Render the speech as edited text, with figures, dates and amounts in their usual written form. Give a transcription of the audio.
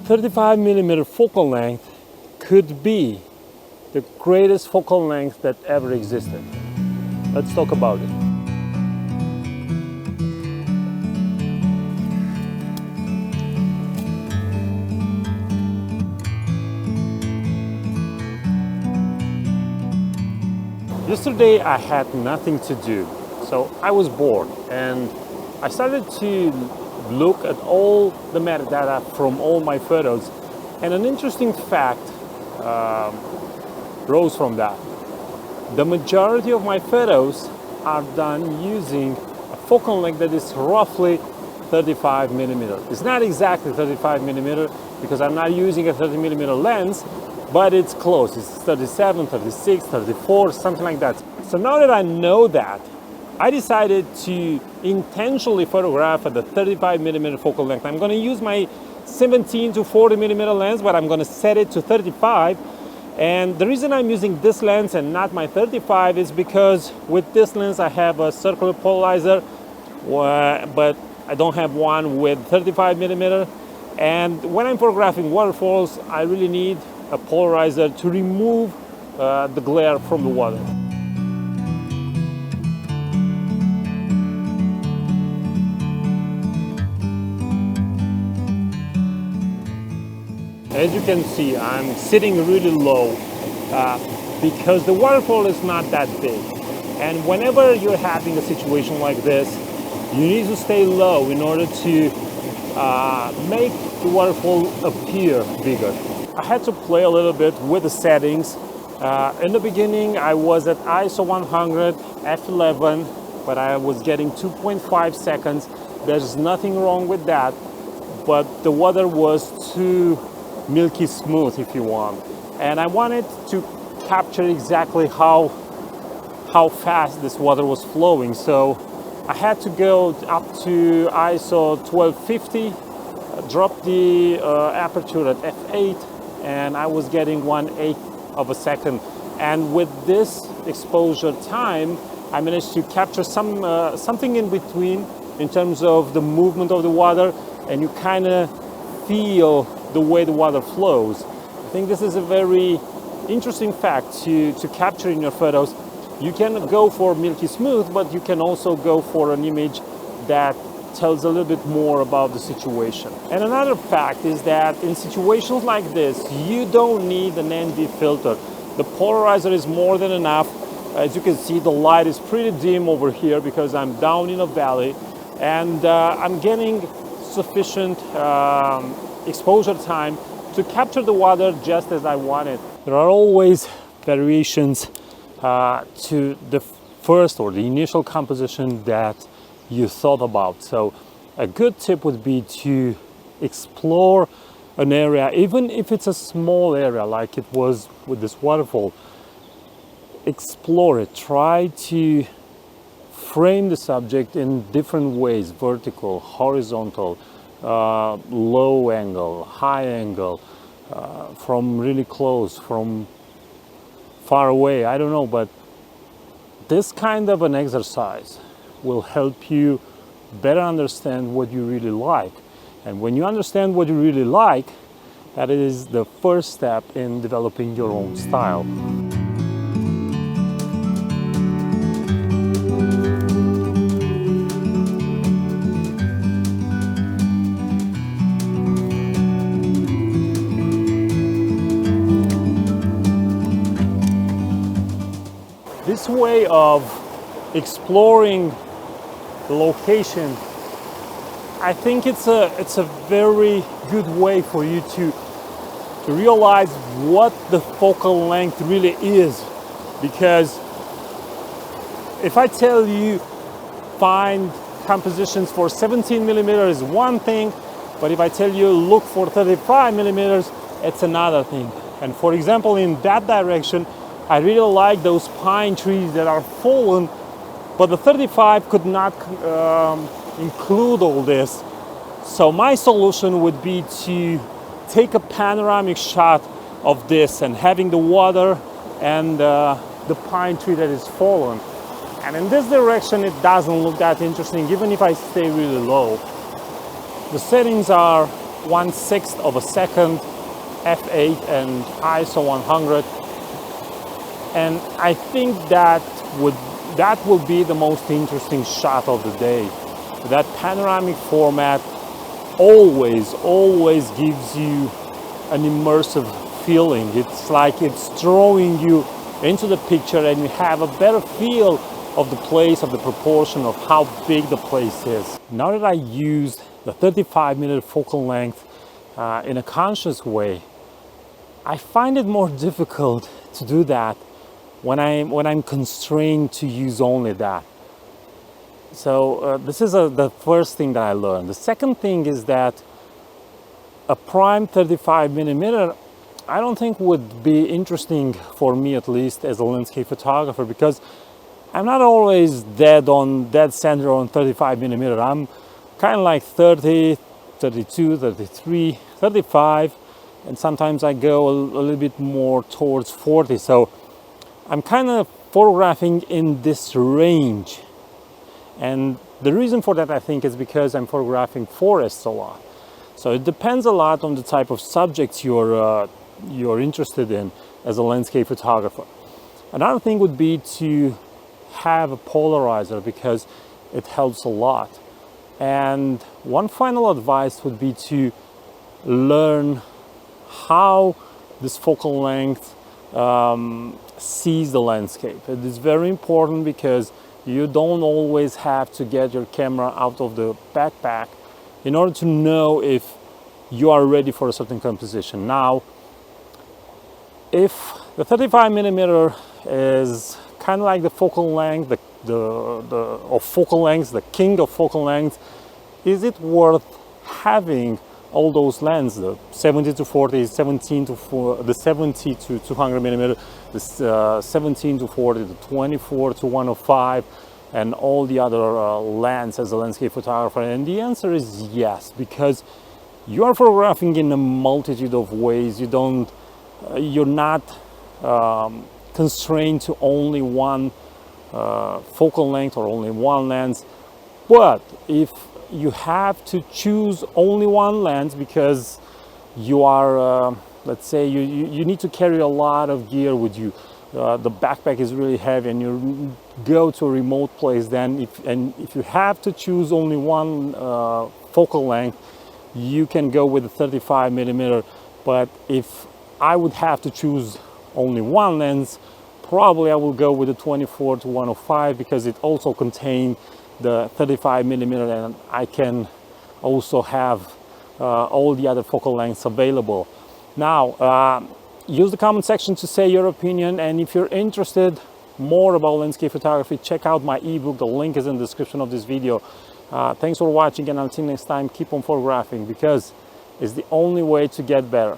35mm focal length could be the greatest focal length that ever existed. Let's talk about it. Yesterday I had nothing to do, so I was bored and I started to look at all the metadata from all my photos, and an interesting fact rose from that. The majority of my photos are done using a focal length that is roughly 35mm. It's not exactly 35mm because I'm not using a 30mm lens, but it's close. It's 37, 36, 34, something like that. So now that I know that, I decided to intentionally photograph at the 35mm focal length. I'm going to use my 17 to 40mm lens, but I'm going to set it to 35. And the reason I'm using this lens and not my 35 is because with this lens I have a circular polarizer, but I don't have one with 35mm. And when I'm photographing waterfalls, I really need a polarizer to remove the glare from the water. As you can see, I'm sitting really low because the waterfall is not that big. And whenever you're having a situation like this, you need to stay low in order to make the waterfall appear bigger. I had to play a little bit with the settings. In the beginning, I was at ISO 100, f11, but I was getting 2.5 seconds. There's nothing wrong with that, but the water was too milky smooth, if you want. And I wanted to capture exactly how fast this water was flowing. So I had to go up to ISO 1250, drop the aperture at f8, and I was getting 1/8 of a second. And with this exposure time, I managed to capture something in between in terms of the movement of the water, and you kind of feel the way the water flows. I think this is a very interesting fact to capture in your photos. You can go for milky smooth, but you can also go for an image that tells a little bit more about the situation. And another fact is that in situations like this, you don't need an ND filter. The polarizer is more than enough. As you can see, the light is pretty dim over here because I'm down in a valley, and I'm getting sufficient exposure time to capture the water just as I want it. There are always variations to the first or the initial composition that you thought about. So a good tip would be to explore an area, even if it's a small area like it was with this waterfall. Explore it. Try to frame the subject in different ways: vertical, horizontal, low angle, high angle, from really close, from far away, I don't know. But this kind of an exercise will help you better understand what you really like. And when you understand what you really like, that is the first step in developing your own style. This way of exploring the location, I think it's a very good way for you to realize what the focal length really is. Because if I tell you find compositions for 17mm is one thing, but if I tell you look for 35mm, it's another thing. And for example, in that direction, I really like those pine trees that are fallen, but the 35 could not include all this. So my solution would be to take a panoramic shot of this and having the water and the pine tree that is fallen. And in this direction, it doesn't look that interesting, even if I stay really low. The settings are 1/6 of a second, f8 and ISO 100. And I think that will be the most interesting shot of the day. That panoramic format always gives you an immersive feeling. It's like it's drawing you into the picture, and you have a better feel of the place, of the proportion of how big the place is. Now that I used the 35mm focal length in a conscious way, I find it more difficult to do that when I'm constrained to use only that. So this is the first thing that I learned. The second thing is that a prime 35mm I don't think would be interesting for me, at least as a landscape photographer, because I'm not always dead center on 35mm. I'm kind of like 30, 32, 33, 35, and sometimes I go a little bit more towards 40. So I'm kind of photographing in this range. And the reason for that, I think, is because I'm photographing forests a lot. So it depends a lot on the type of subjects you're interested in as a landscape photographer. Another thing would be to have a polarizer, because it helps a lot. And one final advice would be to learn how this focal length sees the landscape. It is very important, because you don't always have to get your camera out of the backpack in order to know if you are ready for a certain composition. Now, if the 35mm is kind of like the focal length, of focal lengths, the king of focal lengths, is it worth having all those lenses, the 70 to 40, the 70 to 200mm, the 17 to 40, the 24 to 105, and all the other lenses as a landscape photographer? And the answer is yes, because you are photographing in a multitude of ways. You're not constrained to only one focal length or only one lens. But if you have to choose only one lens because you are, let's say you need to carry a lot of gear with you, the backpack is really heavy, and you go to a remote place, then if you have to choose only one focal length, you can go with the 35mm. But if I would have to choose only one lens, probably I will go with the 24 to 105, because it also contains the 35mm, and I can also have all the other focal lengths available. Now, use the comment section to say your opinion, and if you're interested more about landscape photography, check out my ebook. The link is in the description of this video. Thanks for watching, and until next time, keep on photographing, because it's the only way to get better.